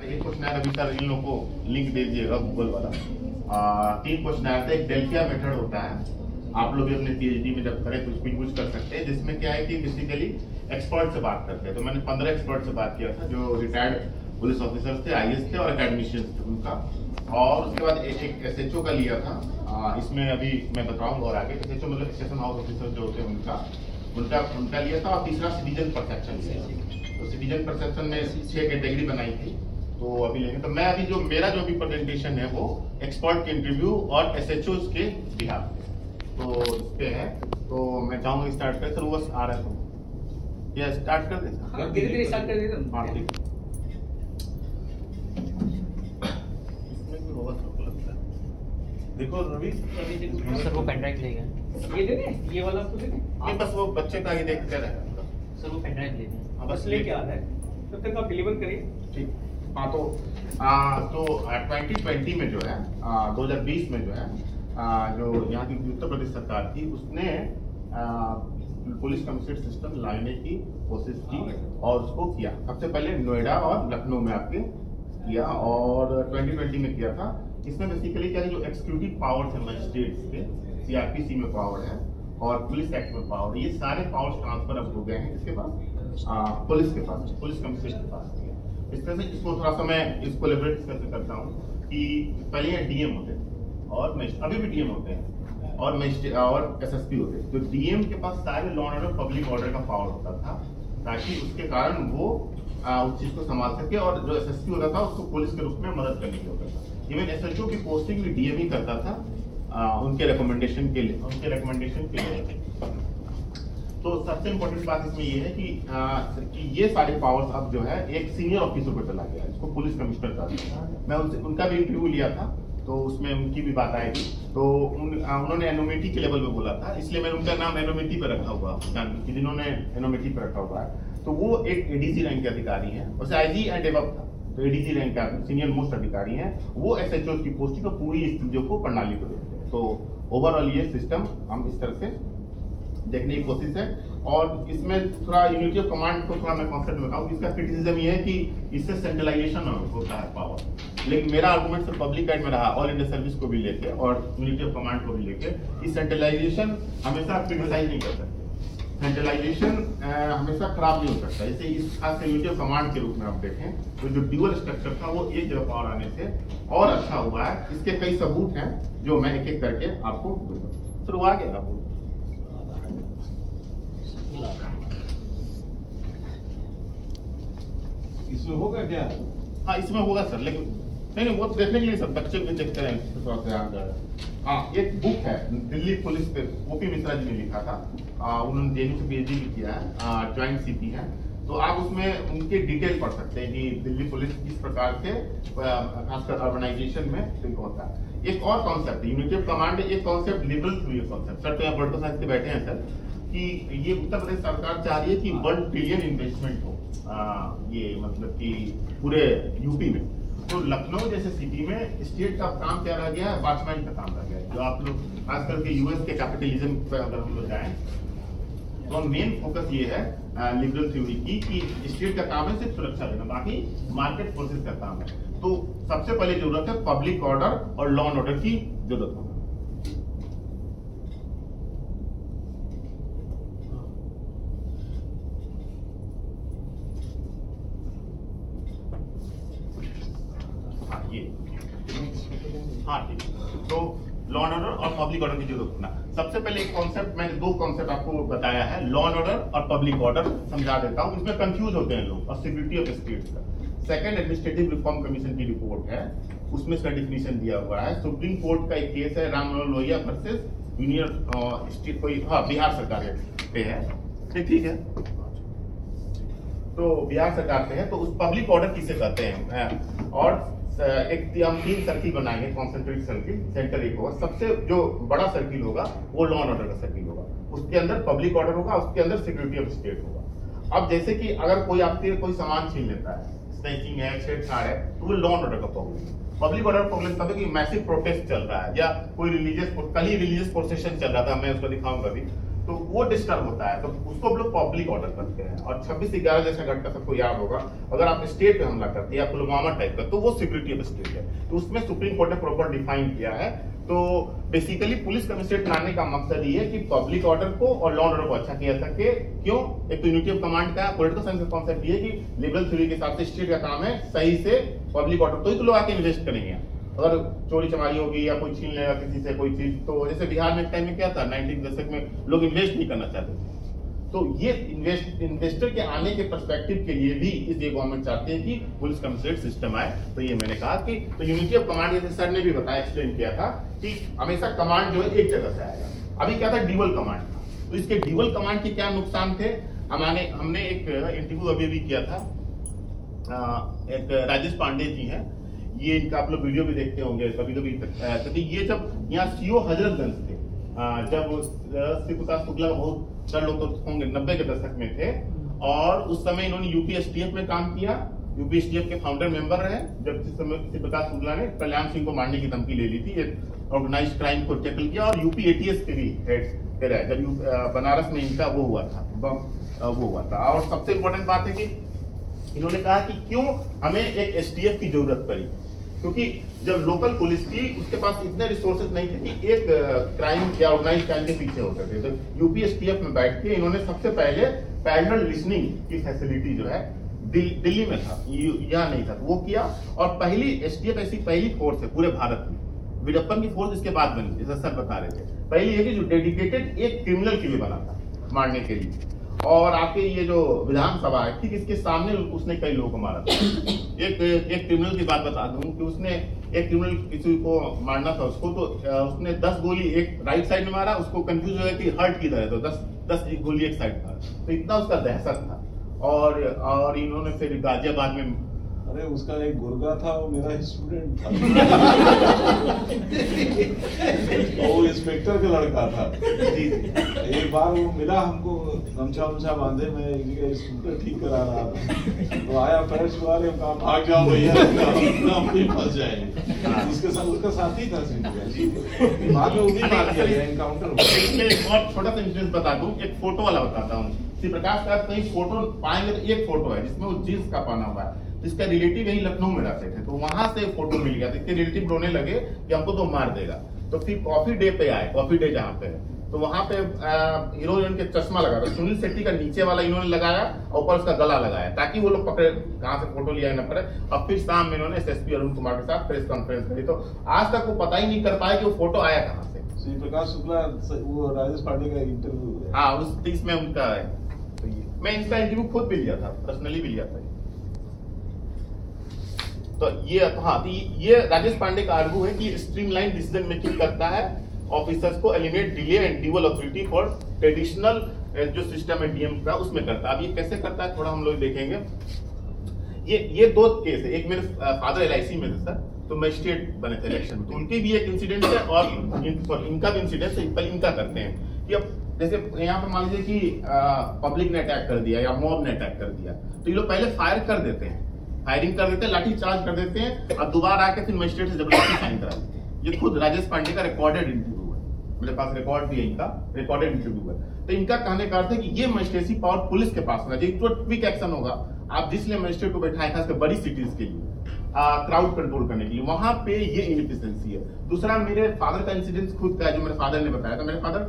एक क्वेश्चन अभी सर इन लोगों को लिंक दे दीजिएगा गूगल वाला। 3 क्वेश्चन थे। एक डेल्फिया मेथड होता है, आप लोग भी अपने पीएचडी में जब करें तो उसको यूज कर सकते हैं, जिसमें क्या है कि बेसिकली एक्सपर्ट से बात करते हैं। तो मैंने 15 एक्सपर्ट से बात किया था जो रिटायर्ड पुलिस ऑफिसर्स थे, आईएएस थे और अकेडमिशियंस थे उनका। और उसके बाद एक एसएचओ का लिया था। इसमें अभी मैं बताऊंगा और आगे। एसएचओ मतलब स्टेशन हाउस ऑफिसर जो होते हैं उनका लिया था। और तीसरा सिटीजन परसेप्शन लिया। तो सिटीजन परसेप्शन में 6 कैटेगरी बनाई थी, तो अभी लेंगे। तो मैं अभी मेरा जो अभी प्रेजेंटेशन है वो एक्सपर्ट के इंटरव्यू और एसएचओ के बिहार पे तो इस पे है। तो मैं चाहूंगा स्टार्ट करें। सर वो आ रहा है तो या स्टार्ट कर दे। हाँ, धीरे-धीरे स्टार्ट कर देते हैं। हाँ ठीक। इसमें भी होगा सबको लगता है। देखो रवि सर वो पेन ड्राइव ले गए। ये दे दें, ये वाला आपको दे दें। ये बस वो बच्चे का ये देखते रहेगा। सर वो पेन ड्राइव ले गए। हाँ बस लेके आ रहा है, तब तक आप डिलीवर करिए। ठीक। हाँ तो 2020 में जो है 2020 में जो है जो यहाँ की उत्तर प्रदेश सरकार थी उसने पुलिस कमिश्नरेट सिस्टम लाने की कोशिश की और उसको किया। सबसे पहले नोएडा और लखनऊ में आपके किया और 2020 में किया था। इसमें बेसिकली क्या है, जो एक्सिक्यूटिव पावर्स है मजिस्ट्रेट्स के, सीआरपीसी में पावर है और पुलिस एक्ट में पावर, ये सारे पावर्स ट्रांसफर अब हो गए हैं किसके पास, पुलिस के पास, पुलिस कमिश्नरेट के पास। इस तरह से इसको थोड़ा सा मैं इसको लेबरेट कैसे करता हूँ कि पहले यहाँ डीएम होते थे और अभी भी डीएम होते हैं और एसएसपी होते हैं। तो डीएम के पास सारे law and order public order का पावर होता था, ताकि उसके कारण वो उस चीज को संभाल सके। और जो एसएसपी होता था उसको पुलिस के रूप में मदद करने की होता था। इवन एसएचओ की पोस्टिंग भी डीएम ही करता था उनके रिकमेंडेशन के लिए। तो सबसे इम्पोर्टेंट बात इसमें ये है कि ये सारे पावर्स अब जो है एक सीनियर ऑफिसर को चला गया, इसको पुलिस कमिश्नर का। मैं उनका भी इंटरव्यू लिया था तो उसमें उनकी भी बात आई थी। तो उन्होंने एनोमिटी के लेवल पे बोला था, इसलिए मैंने उनका नाम एनोमिटी पे रखा हुआ कि जिन्होंने एनोमिटी पे रखा हुआ है। तो वो एक एडीसी रैंक के अधिकारी हैं, वैसे आईजी एंड एबव था, तो एडीसी रैंक का सीनियर मोस्ट अधिकारी हैं। वो एसएचओ की पोस्टिंग और पूरी इस चीजों को प्रणाली को देखते हैं। तो ओवरऑल ये सिस्टम हम इस तरह से देखने की कोशिश है। और इसमें थोड़ा यूनिटी ऑफ कमांड को थोड़ा मैं कॉन्सेप्ट में बताऊं। इसका क्रिटिसिज्म ये है कि इससे सेंट्रलाइजेशन होता है पावर, लेकिन मेरा आर्गुमेंट सिर्फ पब्लिक साइड में रहा, ऑल इंडिया सर्विस को भी लेके और यूनिटी ऑफ कमांड को भी लेके, इस सेंट्रलाइजेशन हमेशा क्रिटिसाइज नहीं कर सकते। सेंट्रलाइजेशन हमेशा खराब नहीं हो सकता। जैसे इस खास यूनिटी ऑफ कमांड के रूप में आप देखें तो जो ड्यूअल स्ट्रक्चर था वो एक जगह पावर आने से और अच्छा हुआ है। इसके कई सबूत हैं जो मैं एक एक करके आपको दूंगा। सर वो आ गया आपको इसमें होगा क्या? हाँ इसमें होगा सर, लेकिन नहीं वो देखने के लिए सब बच्चे भी देखते हैं थोड़ा सा। हाँ एक बुक है दिल्ली पुलिस पे, ओपी मिश्रा जी ने लिखा था, उन्होंने जेएनयू से पीएचडी भी किया है, ज्वाइंट सीपी है। तो आप उसमें उनके डिटेल पढ़ सकते हैं कि दिल्ली पुलिस किस प्रकार से खासकर अर्बनाइजेशन में ठीक होता है। एक और कॉन्सेप्ट यूनिटी ऑफ कमांड, एक concept liberal theory concept. Sir तो यहाँ पॉलिटिकल साइंस के बैठे हैं सर, कि ये उत्तर प्रदेश सरकार चाह रही है कि 1 ट्रिलियन इन्वेस्टमेंट हो ये मतलब कि पूरे यूपी में। तो लखनऊ जैसे सिटी में स्टेट का काम क्या रह गया है, वॉचमैन का काम रह गया है। जो आप लोग खासकर के यूएस के कैपिटलिज्म पर अगर हम लोग जाएं तो मेन फोकस ये है लिबरल थ्योरी की कि स्टेट का काम है सिर्फ सुरक्षा देना, बाकी मार्केट फोर्सेस का काम है। तो सबसे पहले जरूरत है पब्लिक ऑर्डर और लॉ एंड ऑर्डर की जरूरत है। हाँ ठीक। तो लॉ एंड ऑर्डर और पब्लिक ऑर्डर की जरूरत होना। सबसे पहले एक कॉन्सेप्ट, मैंने 2 कॉन्सेप्ट आपको बताया है, लॉ एंड ऑर्डर और पब्लिक ऑर्डर समझा देता हूँ। इसमें कंफ्यूज होते हैं लोग, और सिक्योरिटी ऑफ स्टेट्स का। सेकंड एडमिनिस्ट्रेटिव रिफॉर्म कमीशन की रिपोर्ट है, उसमें इसका डिफिनीशन दिया हुआ है। सुप्रीम कोर्ट का एक केस है Ram Manohar Lohia versus union state, कोई बिहार सरकार पे है, ठीक है। तो बिहार सरकार पे है। तो उस पब्लिक ऑर्डर किसे कहते हैं, और एक हम 3 सर्किल बनाएंगे, कॉन्सेंट्रेट सर्किल, सेंटर एक होगा। सबसे जो बड़ा सर्किल होगा वो लॉ एंड ऑर्डर का सर्किल होगा, उसके अंदर पब्लिक ऑर्डर होगा, उसके अंदर सिक्योरिटी ऑफ स्टेट होगा। अब जैसे कि अगर कोई आपके कोई सामान छीन लेता है, स्नैचिंग है, छेड़छाड़ है, तो वो लॉ एंड ऑर्डर का प्रॉब्लम है। पब्लिक ऑर्डर प्रॉब्लम तब है कि मैसिव प्रोटेस्ट चल रहा है, या कोई रिलीजियस, कल ही रिलीजियस प्रोसेशन चल रहा था, मैं उसको दिखाऊंगा भी। तो वो डिस्टर्ब होता है, तो उसको हम लोग पब्लिक ऑर्डर करते हैं। और 26/11 जैसा घटना सबको याद होगा, अगर आप स्टेट पे हमला करते हैं या पुलवामा टाइप का, तो वो सिक्योरिटी ऑफ स्टेट है। तो उसमें सुप्रीम कोर्ट ने प्रॉपर डिफाइन किया है। तो बेसिकली पुलिस कमिश्नरेट लाने का मकसद ये है कि पब्लिक ऑर्डर को और लॉ ऑर्डर को अच्छा किया सके। क्यों? एक तो यूनिटी ऑफ कमांड का पॉलिटिकल साइंस का कॉन्सेप्ट ये है कि लिबरल थ्योरी के हिसाब से स्टेट का काम है सही से पब्लिक ऑर्डर, तो ही तो लोग आके इन्वेस्ट करेंगे। अगर चोरी चमारी होगी या कोई छीन लेगा किसी से कोई चीज, तो जैसे बिहार में टाइम में क्या था, 90 दशक में लोग इन्वेस्ट नहीं करना चाहते थे। तो ये इन्वेस्टर के आने के पर्सपेक्टिव के लिए भी इस ये गवर्नमेंट चाहते हैं कि पुलिस कमिश्नरेट सिस्टम आए। तो ये मैंने कहा कि तो यूनिटी ऑफ कमांड, जैसे सर ने भी बताया, एक्सप्लेन किया था कि हमेशा कमांड जो है एक जगह से आएगा। अभी क्या था, ड्यूअल कमांड था। तो इसके ड्यूअल कमांड के क्या नुकसान थे, हमने एक इंटरव्यू अभी किया था, एक राजेश पांडे जी हैं, ये इनका आप लोग वीडियो भी देखते होंगे कभी कभी। क्योंकि ये जब यहाँ सीओ हजरतगंज थे, जब श्री प्रकाश शुक्ला बहुत सारे लोग तो होंगे 90 के दशक में थे, और उस समय इन्होंने यूपीएसटीएफ में काम किया, यूपीएसटीएफ के फाउंडर मेंबर रहे। जब जिस समय श्री प्रकाश शुक्ला ने कल्याण सिंह को मारने की धमकी ले ली थी, ऑर्गेनाइज्ड क्राइम को टैकल किया, और यूपी एटीएस के भी हेड रहे जब बनारस में इनका वो हुआ था। और सबसे इम्पोर्टेंट बात है कि इन्होंने कहा कि क्यों हमें एक एसटीएफ की जरूरत पड़ी, क्योंकि जब लोकल पुलिस थी उसके पास इतने रिसोर्सेज नहीं थे कि एक क्राइम या ऑर्गेनाइज्ड क्राइम के पीछे हो सकते। तो यूपीएसटीएफ में बैठ के इन्होंने सबसे पहले पैरेलल लिसनिंग की फैसिलिटी जो है दिल्ली में था, यहाँ नहीं था, वो किया। और पहली एसटीएफ ऐसी पहली फोर्स है पूरे भारत में, वीरप्पन की फोर्स इसके बाद बनी, जैसा सर बता रहे थे। पहली ये कि जो डेडिकेटेड एक क्रिमिनल के लिए बना था, मारने के लिए। और आपके ये जो विधानसभा है, ठीक इसके सामने उसने कई लोगों को मारा था। एक क्रिमिनल की बात बता दूं कि उसने एक क्रिमिनल किसी को मारना था उसको, तो उसने 10 गोली एक राइट साइड में मारा, उसको कंफ्यूज हो गया कि हर्ट किधर है, तो 10 गोली एक साइड था। तो इतना उसका दहशत था। और इन्होंने फिर गाजियाबाद में, अरे उसका एक गुर्गा था, वो मेरा स्टूडेंट था। वो इंस्पेक्टर का लड़का था। एक बार वो मिला हमको, गमछा उमछा बांधे, मैं एक जगह स्कूटर ठीक करा रहा था, तो आया पैर छुआ रहे, कहा भाग जाओ भैया, हम भी फंस जाएंगे। उसके साथ उसका साथी था बाद में उन्हीं मार दिया, एनकाउंटर। एक और छोटा सा इंसिडेंट बता दूं, एक फोटो वाला बताता हूँ। श्री प्रकाश का कहीं फोटो पाएंगे तो एक फोटो है जिसमें वो जींस का पहना हुआ है, इसका रिलेटिव यही लखनऊ में रहते थे, तो वहां से फोटो मिल गया। तो इसके रिलेटिव रोने लगे कि हमको तो मार देगा। तो फिर कॉफी डे पे आए, कॉफी डे जहाँ पे है, तो वहां पे हीरो के चश्मा लगा था, सुनील शेट्टी का नीचे वाला इन्होंने लगाया और ऊपर उसका गला लगाया, ताकि वो लोग पकड़े कहाँ से फोटो लिया न पड़े। अब फिर शाम में इन्होंने एसएसपी अरुण कुमार के साथ प्रेस कॉन्फ्रेंस करी, तो आज तक वो पता ही नहीं कर पाए कि वो फोटो आया कहाँ से। श्री प्रकाश शुक्ला, वो राजेश पांडे का इंटरव्यू, हाँ, उस इसमें उनका है। तो ये मैं इनका इंटरव्यू खुद भी लिया था, पर्सनली भी लिया था। तो ये राजेश पांडे का आर्गू है कि स्ट्रीमलाइन डिसीजन मेकिंग करता है, ऑफिसर्स को eliminate delay and dual authority for traditional जो सिस्टम है डीएम का, उसमें करता है। अब ये कैसे करता है थोड़ा हम लोग देखेंगे। ये 2 केस है, एक मेरे फादर एलआईसी में थे सर, तो मजिस्ट्रेट बने थे इलेक्शन में, तो उनके भी एक इंसिडेंट है और इनका भी इंसिडेंट है। पहले इनका करते हैं कि अब जैसे यहाँ पर मान लीजिए कि पब्लिक ने अटैक कर दिया या मॉब ने अटैक कर दिया, तो ये लोग पहले फायर कर देते हैं, फायरिंग कर देते हैं, लाठी चार्ज कर देते हैं, और दोबारा आके फिर मजिस्ट्रेट से जबरदस्ती साइन करा देते हैं। ये खुद राजेश पांडे का रिकॉर्डेड इंटरव्यू है, मेरे पास रिकॉर्ड भी है, इनका रिकॉर्डेड इंटरव्यू है। तो इनका कहने का अर्थ है कि ये मजिस्ट्रेसी पावर पुलिस के पास होना चाहिए, तो क्विक एक्शन होगा। आप जिसलिए मजिस्ट्रेट को बैठाए खास कर बड़ी सिटीज के लिए, क्राउड कंट्रोल करने के लिए, वहां पे ये इनएफिशिएंसी है। दूसरा, मेरे फादर का इंसिडेंट खुद का है, जो मेरे फादर ने बताया था। मेरे फादर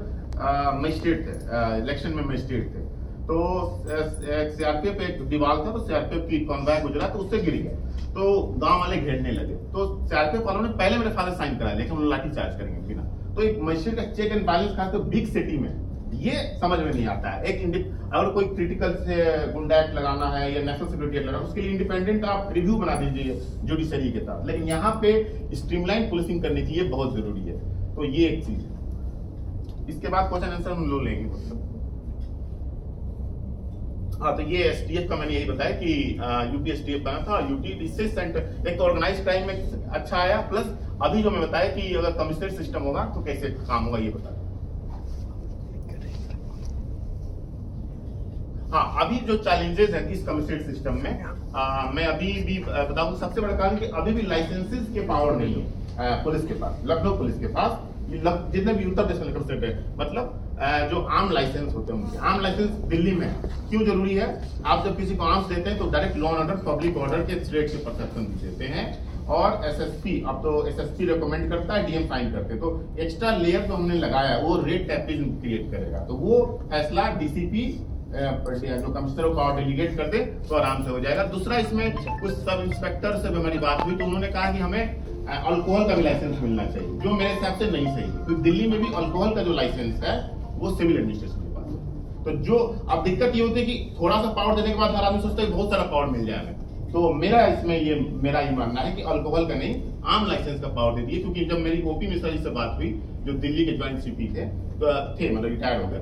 मजिस्ट्रेट थे, इलेक्शन में मजिस्ट्रेट थे, तो सीआरपीएफ एक दीवार था, तो सीआरपीएफ की कॉन्वॉय गुजरा, तो उससे गिर गया, तो गांव वाले घेरने लगे, तो सीआरपीएफ वालों ने पहले मेरे फादर साइन कराया, लेकिन उन्होंने लाठी चार्ज करेंगे बिना। तो एक मजिस्ट्रेट का चेक एंड बैलेंस खासकर बिग सिटी में ये समझ में नहीं आता है। अगर कोई क्रिटिकल से गुंडा एक्ट लगाना है या नेशनल सिक्योरिटी एक्ट लगाना, उसके लिए इंडिपेंडेंट आप रिव्यू बना दीजिए जुडिशरी के साथ, लेकिन यहाँ पे स्ट्रीमलाइन पुलिसिंग करनी चाहिए, बहुत जरूरी है। तो ये एक चीज है। इसके बाद क्वेश्चन आंसर हम लोग लेंगे। हाँ, तो ये एसटीएफ का मैंने यही बताया कि यूपी एसटीएफ बना था, और यूटी इससे सेंटर एक तो ऑर्गेनाइज क्राइम में अच्छा आया, प्लस अभी जो मैं बताया कि अगर कमिश्नरेट सिस्टम होगा तो कैसे काम होगा ये बता। हाँ, अभी जो चैलेंजेस हैं इस कमिश्नरेट सिस्टम में, मैं अभी भी बताऊं, सबसे बड़ा कारण कि अभी भी लाइसेंसेस के पावर नहीं है पुलिस के पास, लखनऊ पुलिस के पास जितने भी उत्तर प्रदेश में स्टेट है, मतलब जो आर्म लाइसेंस होते हैं उनके आर्म लाइसेंस दिल्ली में है। क्यों जरूरी है? आप जब किसी को आर्म्स देते हैं तो direct law and order, public order के थ्रेट के परसेप्शन देते हैं, और एसएसपी, अब तो एसएसपी रिकमेंड करता है, डीएम साइन करते हैं, तो एक्स्ट्रा लेयर जो हमने लगाया वो रेड टैपिंग क्रिएट करेगा। तो वो फैसला डीसीपी जो कमिश्नर को पावर डेलीगेट कर दे तो आराम से हो जाएगा। दूसरा, इसमें कुछ सब इंस्पेक्टर से हमारी बात हुई तो उन्होंने कहा कि हमें अल्कोहल का भी लाइसेंस मिलना चाहिए, जो मेरे हिसाब से नहीं सही है, क्योंकि दिल्ली में भी अल्कोहल का जो लाइसेंस है वो सिविल एडमिनिस्ट्रेशन के पास है। तो जो अब दिक्कत ये होती है कि थोड़ा सा पावर देने के बाद हर आदमी सोचता है बहुत सारा पावर मिल जाएगा। तो मेरा ये मानना है कि अल्कोहल का नहीं, आर्म लाइसेंस का पावर दे दिए। क्योंकि जब मेरी ओपी मिश्रा जी से बात हुई, जो दिल्ली के ज्वाइंट सीपी थे मतलब रिटायर्ड हो गए,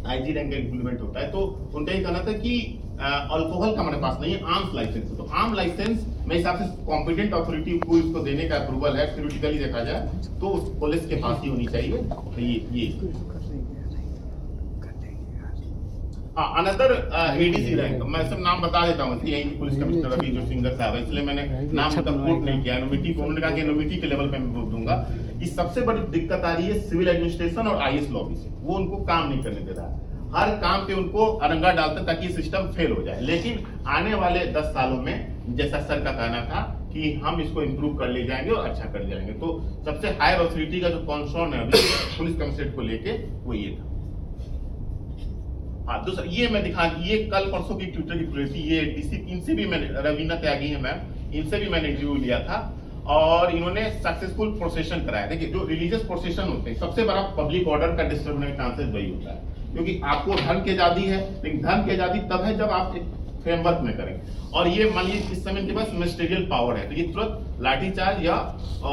आईजी रैंक का इंप्लीमेंट होता है, तो उनका ये कहना था कि अल्कोहल का हमारे पास नहीं है, आर्म्स लाइसेंस है। तो आर्म लाइसेंस मेरे हिसाब से कॉम्पिटेंट अथॉरिटी को इसको देने का अप्रूवल है, थ्योरेटिकली देखा जाए तो पुलिस के पास ही होनी चाहिए। तो ये अनदर एडीसी रैंक, मैं सब नाम बता देता हूँ, यही पुलिस कमिश्नर अभी जो सिंगर साहब है, इसलिए मैंने नाम कोट नहीं किया। एनोमिटी को उन्होंने कहा कि एनोमिटी के लेवल पे मैं दूंगा। इस सबसे बड़ी दिक्कत आ रही है सिविल एडमिनिस्ट्रेशन और आईएएस लॉबी से, वो उनको काम नहीं करने दे रहा है, हर काम पे उनको अरंगा डालते ताकि सिस्टम फेल हो जाए। लेकिन आने वाले 10 सालों में जैसा सर का कहना था कि हम इसको इंप्रूव कर ले जाएंगे और अच्छा कर जाएंगे। तो सबसे हायर अथॉरिटी का जो कॉन्सर्न है अभी पुलिस कमिश्नरेट को लेके वो ये था। हाँ, दूसरा ये मैं दिखा, ये कल परसों की ट्विटर की खुली थी, ये डीसीपी, इनसे भी मैंने, रवीना त्यागी है मैम, इनसे भी मैंने इंटरव्यू लिया था और इन्होंने सक्सेसफुल प्रोसेशन कराया। देखिए, जो रिलीजियस प्रोसेशन होते हैं सबसे बड़ा पब्लिक ऑर्डर का डिस्टर्ब होने का चांसेस वही होता है, क्योंकि आपको धर्म की आजादी है, लेकिन धर्म की आजादी तब है जब आप एक फ्रेमवर्क में करें। और ये मान लीजिए इस समय इनके पास मिनिस्टेरियल पावर है, तो ये तुरंत लाठीचार्ज या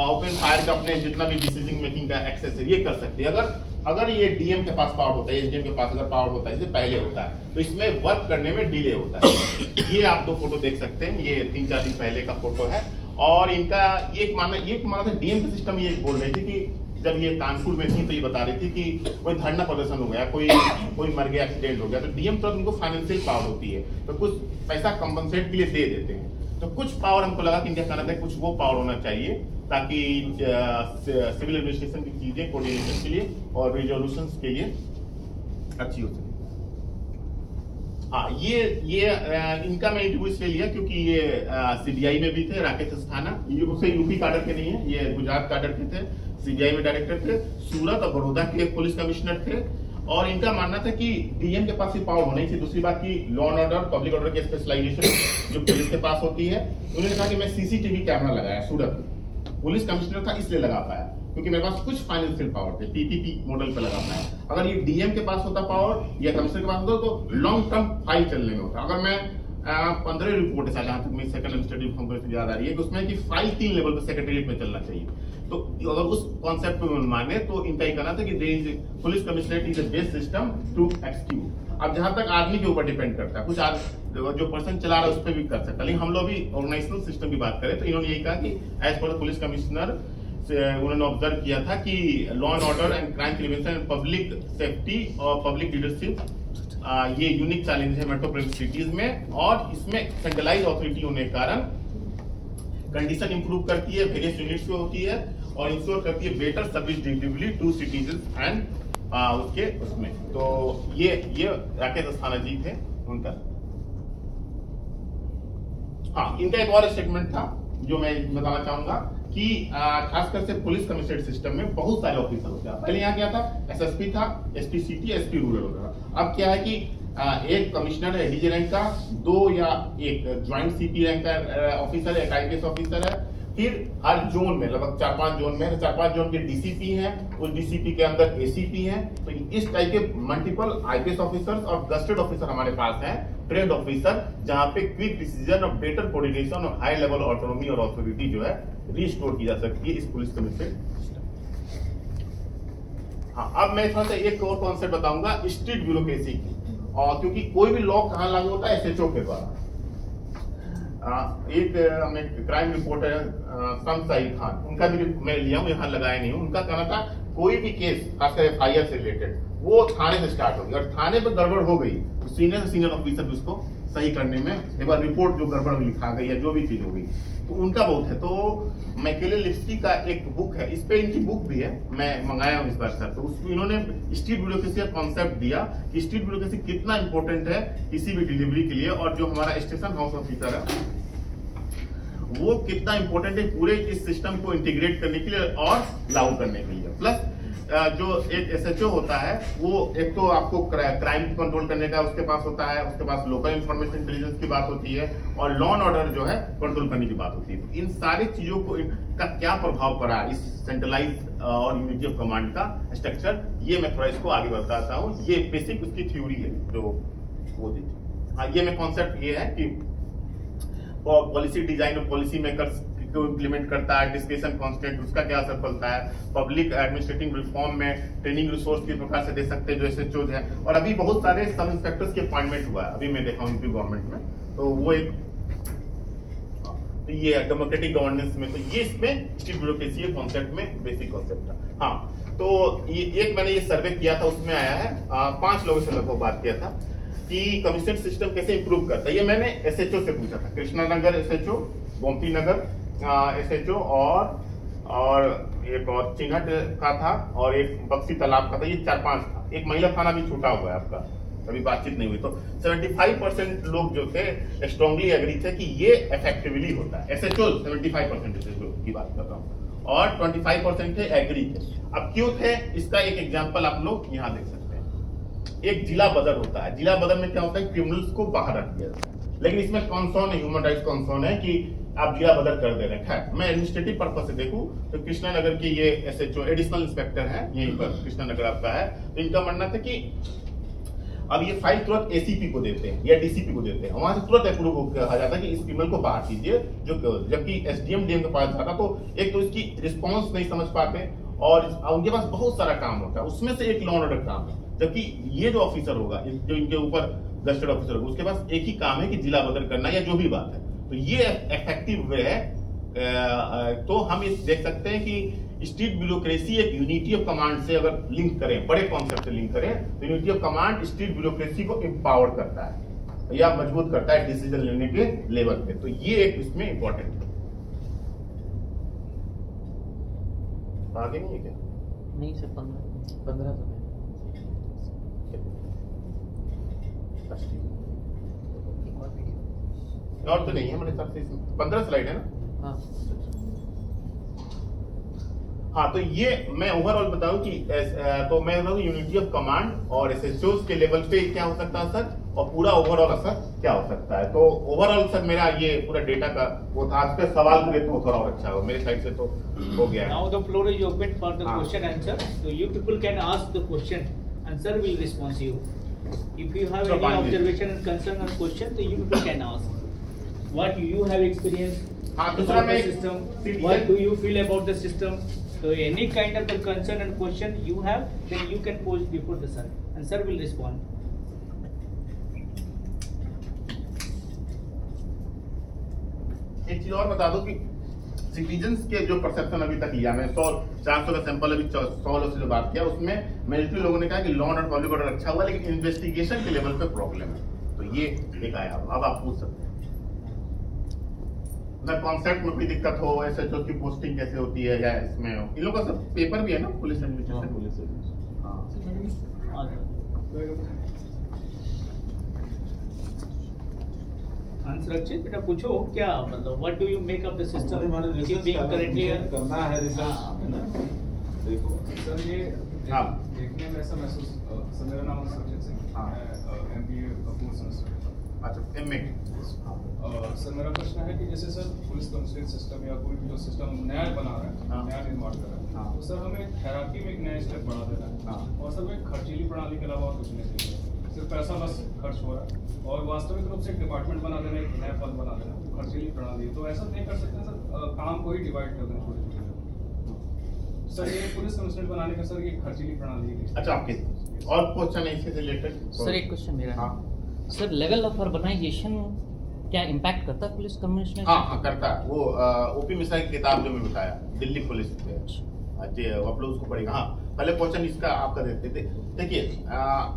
ओपन फायर का अपने जितना भी डिसीजन मेकिंग का एक्सेस है ये कर सकते हैं। अगर ये डीएम के पास पावर होता है, एसडीएम के पास अगर पावर होता है, इससे पहले होता है, तो इसमें वर्क करने में डिले होता है। ये आप 2 फोटो देख सकते हैं, ये 3-4 दिन पहले का फोटो है। और इनका एक माना था, डीएम का सिस्टम ये बोल रही थी कि जब ये कानपुर में थी तो ये बता रही थी कि कोई धरना प्रदर्शन हो गया, कोई मर गया, एक्सीडेंट हो गया, तो डीएम तुरंत उनको फाइनेंशियल पावर होती है, तो कुछ पैसा कंपनसेट के लिए दे देते हैं। तो कुछ पावर हमको लगा कि इनका कहना था कुछ वो पावर होना चाहिए ताकि सिविल एडमिनिस्ट्रेशन की चीजें कोऑर्डिनेशन के लिए और रिजोल्यूशन के लिए अच्छी हो सके। हाँ, ये इनका मैं इंटरव्यू इसलिए लिया क्योंकि ये सीबीआई में भी थे, राकेश अस्थाना, ये उससे यूपी काडर के नहीं है, ये गुजरात काडर के थे, सीबीआई में डायरेक्टर थे, सूरत और बड़ौदा के पुलिस कमिश्नर थे। और इनका मानना था कि डीएम के पास ही पावर होनी चाहिए। दूसरी बात की law and order, public order की स्पेशलाइजेशन जो पुलिस के पास होती है। उन्होंने कहा कि मैं सीसीटीवी कैमरा लगाया सूरत में, पुलिस कमिश्नर था इसलिए लगा पाया क्योंकि मेरे पास कुछ फाइनेंशियल पावर थे, पीपीपी मॉडल पे लगा पाया। अगर ये डीएम के पास होता पावर या कमिश्नर के पास होता तो लॉन्ग टर्म फाइल चलने में होता। अगर मैं 15 रिपोर्ट है जहां तक मेरी सेकंड एडमिनिस्ट्रेटिव कंपनी याद आ रही है कि उसमें कि फाइल 3 लेवल पे सेक्रेटरीट में चलना चाहिए। तो अगर उस कॉन्सेप्ट को माने तो इनका ही कहना था कि police commissionerate is the best system to execute. अब जहां तक आदमी के ऊपर डिपेंड करता है, कुछ जो पर्सन चला रहा है उस पर भी कर सकता है, लेकिन हम लोग भी ऑर्गेनाइजेशनल सिस्टम की बात करें तो इन्होंने यही कहा कि एज पर पुलिस कमिश्नर उन्होंने ऑब्जर्व किया था कि law and order and crime prevention and public safety और पब्लिक लीडरशिप ये यूनिक चैलेंज है मेट्रोपॉलिटन सिटीज में, और इसमें सेंट्रलाइज अथॉरिटी होने के कारण कंडीशन इंप्रूव करती है, वेरियस यूनिट्स में होती है और इंश्योर करती है better service delivery to citizen and उसके उसमें। तो ये राकेश अस्थाना जी थे उनका। हाँ, इनका एक और स्टेटमेंट था जो मैं बताना चाहूंगा कि खासकर से पुलिस कमिश्नरेट सिस्टम में बहुत सारे ऑफिसर होते हैं। पहले यहाँ क्या था, एसएसपी था, एसपी सिटी, एसपी रूरल वगैरह। अब क्या है कि एक कमिश्नर है डीजी रैंक का, 2 या 1 ज्वाइंट सीपी रैंक का ऑफिसर है, एक आईपीएस ऑफिसर है। फिर हर जोन में लगभग 4-5 जोन में 4-5 जोन के डीसीपी हैं, उस डीसीपी के अंदर एसीपी हैं। तो इस टाइप के मल्टीपल आईपीएस ऑफिसर्स और गस्टेड ऑफिसर हमारे पास हैं, ट्रेड ऑफिसर, जहां पे क्विक डिसीजन और बेटर कोऑर्डिनेशन और हाई लेवल ऑटोनॉमी और अथॉरिटी जो है रिस्टोर की जा सकती है इस पुलिस कमिश्नरेट सिस्टम। हाँ, अब मैं थोड़ा सा एक और कॉन्सेप्ट बताऊंगा स्ट्रीट ब्यूरोक्रेसी की, और क्योंकि कोई भी लॉ कहां लागू होता है एसएचओ के द्वारा। एक क्राइम रिपोर्टर शमशाद खान, उनका भी मैं लिया हूं, यहां लगाया नहीं हूं। उनका कहना था कोई भी केस खासकर एफआईआर से रिलेटेड वो थाने से स्टार्ट होगी, और थाने पे गड़बड़ हो गई तो सीनियर से सीनियर ऑफिसर भी उसको सही करने में एक बार रिपोर्ट जो गड़बड़ लिखा गई या जो भी चीज हो गई तो उनका बहुत है। तो मैकेलेलिप्स्की का एक बुक है, इस पे इनकी बुक भी है, मैं मंगाया हूँ इस बार सर। तो उसमें इन्होंने स्ट्रीट ब्यूरोक्रेसी का कॉन्सेप्ट दिया कि स्ट्रीट ब्यूरोक्रेसी कितना इंपॉर्टेंट है किसी भी डिलीवरी के लिए, और जो हमारा स्टेशन हाउस ऑफिसर है वो कितना इंपॉर्टेंट है पूरे इस सिस्टम को इंटीग्रेट करने के लिए और लागू करने के लिए। प्लस जो एक एसएचओ होता है वो एक तो आपको क्राइम कंट्रोल करने का उसके पास होता है, उसके पास लोकल इंफॉर्मेशन इंटेलिजेंस की बात होती है, और लॉ एंड ऑर्डर जो है कंट्रोल करने की बात होती है। तो इन सारी चीजों को का क्या प्रभाव पड़ा इस सेंट्रलाइज और यूनिटी ऑफ कमांड का स्ट्रक्चर, ये मैं थोड़ा इसको आगे बताता हूँ। ये बेसिक उसकी थ्योरी है जो वो दी थी। हाँ, ये मैं कॉन्सेप्ट ये है कि पॉलिसी डिजाइन और पॉलिसी मेकर्स को इम्प्लीमेंट करता है, डिस्कशन कांस्टेंट उसका क्या असर पड़ता है, पब्लिक एडमिनिस्ट्रेटिव रिफॉर्म में ट्रेनिंग रिसोर्स किस प्रकार से दे सकते हैं जो एसएचओ है, और अभी बहुत सारे सब इंस्पेक्टर्स के अपॉइंटमेंट हुआ है, अभी मैं देखा हूँ यूपी गवर्नमेंट में, तो वो एक तो ये डेमोक्रेटिक गवर्नेंस में, तो ये इसमें स्ट्रीट ब्यूरोक्रेसी कॉन्सेप्ट में बेसिक कॉन्सेप्ट है। हाँ, तो ये एक मैंने ये सर्वे किया था, उसमें आया है 5 लोगों से लगभग बात किया था कि कमिश्नर सिस्टम कैसे इंप्रूव करता है। ये मैंने एसएचओ से पूछा था, कृष्णानगर एसएचओ, गोमती नगर एसएचओ और एक और चिन्हट का था और एक बक्सी तालाब का था, ये 4-5 था। एक महिला थाना भी छूटा हुआ है आपका, अभी बातचीत नहीं हुई। तो 75% लोग जो थे स्ट्रांगली एग्री थे कि ये इफेक्टिवली होता है। एसएचओ 75% एसएचओ की बात कर रहा हूँ, और 25% थे एग्री थे। अब क्यों थे, इसका एक एग्जाम्पल आप लोग यहाँ देख सकते हैं। एक जिला बदर होता है, जिला बदर में क्या होता है, क्रिमिनल्स को बाहर रख दिया जाता है, लेकिन इसमें कॉन्सर्न है, ह्यूमन राइट्स कॉन्सर्न है कि आप जिला बदल कर दे रहे हैं। खैर, मैं एडमिनिस्ट्रेटिव पर्पज से देखूं तो कृष्णानगर के ये एसएचओ एडिशनल इंस्पेक्टर हैं, यहीं पर कृष्णानगर आपका है, तो इनका मानना था कि अब ये फाइल तुरंत एसीपी को देते हैं या डीसीपी को देते हैं, वहां से तुरंत अप्रूव कहा जाता है कि इस क्रिमिनल को बाहर कीजिए, जबकि एसडीएम डीएम के पास जाता तो एक तो इसकी रिस्पॉन्स नहीं समझ पाते और उनके पास बहुत सारा काम होता है, उसमें से एक लॉ एंड ऑर्डर काम है। जबकि ये जो ऑफिसर होगा, जो इनके ऊपर गस्टेड ऑफिसर होगा, उसके पास एक ही काम है कि जिला बदल करना या जो भी बात है। तो ये इफेक्टिव वे है। तो हम इस देख सकते हैं कि स्ट्रीट ब्यूरोक्रेसी एक यूनिटी ऑफ कमांड से अगर लिंक करें, बड़े कॉन्सेप्ट से लिंक करें, तो unity of command street bureaucracy को एम्पावर करता है या मजबूत करता है डिसीजन लेने के लेवल पे। तो ये एक इसमें इंपॉर्टेंट है। आगे नहीं है क्या? नहीं सर, 15 तो और तो नहीं है मेरे हिसाब से, 15 स्लाइड है ना। हाँ हाँ, तो ये मैं ओवरऑल बताऊं कि तो मैं बताऊं यूनिटी ऑफ कमांड और एसएचओ के लेवल पे क्या हो सकता है सर, और पूरा ओवरऑल असर क्या हो सकता है। तो ओवरऑल सर मेरा ये पूरा डेटा का वो था। आज पे सवाल पूरे तो थोड़ा और अच्छा हो मेरे साइड से तो हो गया है। Now the floor is open for the question answer. So you people can ask the question and sir will respond to you. If you have any observation and concern or question, so you people can ask. What you have experienced दूसरा about the system? What do you feel about the system? So any kind of the concern and question you have, then you can pose before the sir, and sir will respond. एक चीज और बता दो कि citizens के जो perception अभी तक लिया, मैं 400 का सैंपल अभी 100 लोगों से जो बात किया, उसमें मेजोरिटी लोगों ने कहा कि लॉ एंड पब्लिक ऑर्डर अच्छा हुआ, लेकिन इन्वेस्टिगेशन के लेवल पे प्रॉब्लम है। तो ये एक आया। अब आप पूछ सकते हैं कॉन्सेप्ट में कोई दिक्कत हो, एसएचओ की पोस्टिंग कैसे होती है, या इसमें इन लोगों का सब पेपर भी है ना, पुलिस एडमिनिस्ट्रेशन। पुलिस सुरक्षित बेटा पूछो क्या मतलब, what do you make of the system currently करना है रिसर्च है ना। देखो सर, ये हाँ देखने में ऐसा महसूस, सर मेरा नाम सुरक्षित सिंह, मैं एमबीए फोर्थ सेमेस्टर। अच्छा, एमए। सर मेरा प्रश्न है कि जैसे सर पुलिस कमिश्नरेट सिस्टम या कोई भी जो सिस्टम नया बना रहा है, नया निर्माण कर रहा है, तो सर हमें हायरार्की में एक नया स्टेप बढ़ा देना है, और सर वो एक खर्चीली प्रणाली के अलावा कुछ नहीं चाहिए, सिर्फ पैसा बस खर्च हो रहा है, और वास्तविक रूप से एक डिपार्टमेंट बना देना, एक नया पद बना देना, तो खर्चीली प्रणाली है। तो ऐसा नहीं कर सकते सर, काम को ही डिवाइड कर देना छोटे छोटे। सर ये पुलिस कमिश्नरेट बनाने का सर ये खर्चीली प्रणाली है। अच्छा, आपके और क्वेश्चन है इससे रिलेटेड? सर एक क्वेश्चन मेरा है सर, लेवल ऑफ अर्बनाइजेशन क्या इम्पैक्ट करता है पुलिस कमिश्नरेट? हाँ करता है। वो ओपी मिश्रा की किताब जो मैं बताया, दिल्ली पुलिस पे, आप लोग उसको पढ़ेगा। हाँ, पहले क्वेश्चन इसका आपका देखते थे। देखिए